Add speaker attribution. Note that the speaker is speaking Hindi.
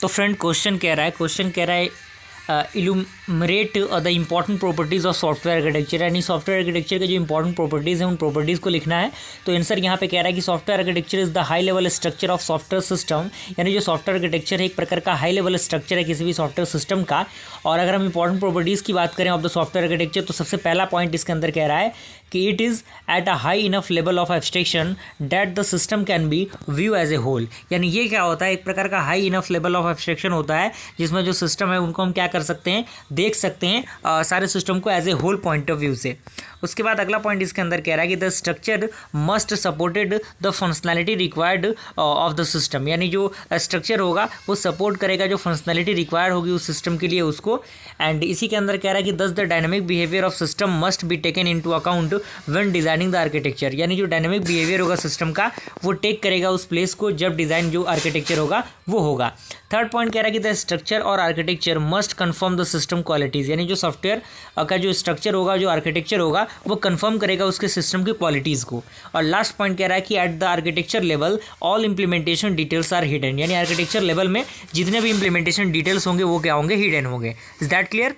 Speaker 1: तो फ्रेंड क्वेश्चन कह रहा है enumerate the important properties of software architecture, यानी सॉफ्टवेयर आर्किटेक्चर के जो इंपॉर्टेंट प्रॉपर्टीज़ हैं उन प्रॉपर्टीज़ को लिखना है। तो आंसर यहाँ पे कह रहा है कि software architecture is the high level structure of software system, यानी जो सॉफ्टवेयर आर्किटेक्चर है एक प्रकार का हाई लेवल स्ट्रक्चर है किसी भी सॉफ्टवेयर सिस्टम का। और अगर हम इंपॉर्टेंट प्रॉपर्टीज़ की बात करें ऑफ द सॉफ्टवेयर आर्किटेक्चर, तो सबसे पहला पॉइंट इसके अंदर कह रहा है कि it is at a high enough level of abstraction that the system can be view as a whole, यानी ये क्या होता है, एक प्रकार का high enough level of abstraction होता है जिसमें जो सिस्टम है उनको हम क्या कर सकते हैं, देख सकते हैं सारे सिस्टम को as a whole point of view से। उसके बाद अगला पॉइंट इसके अंदर कह रहा है कि the structure must supported the functionality required of the system, यानी जो स्ट्रक्चर होगा वो सपोर्ट करेगा जो फंक्शनैलिटी रिक्वायर्ड होगी उस सिस्टम के लिए उसको। एंड इसी के अंदर कह रहा है कि दस the dynamic behaviour of system must be taken into account when designing the architecture, यानी जो डायनामिक बिहेवियर होगा सिस्टम का वो टेक करेगा उस प्लेस को जब डिज़ाइन जो आर्किटेक्चर होगा वो होगा। थर्ड पॉइंट कह रहा है कि द स्ट्रक्चर और architecture must confirm the system qualities, यानी जो सॉफ्टवेयर का जो स्ट्रक्चर होगा जो आर्किटेक्चर होगा वो कन्फर्म करेगा उसके सिस्टम की क्वालिटीज़ को। और लास्ट पॉइंट कह रहा है कि at the architecture level all implementation details are hidden, यानी आर्किटेक्चर लेवल में जितने भी इंप्लीमेंटेशन डिटेल्स होंगे वो क्या होंगे, हिडन होंगे। Is that clear?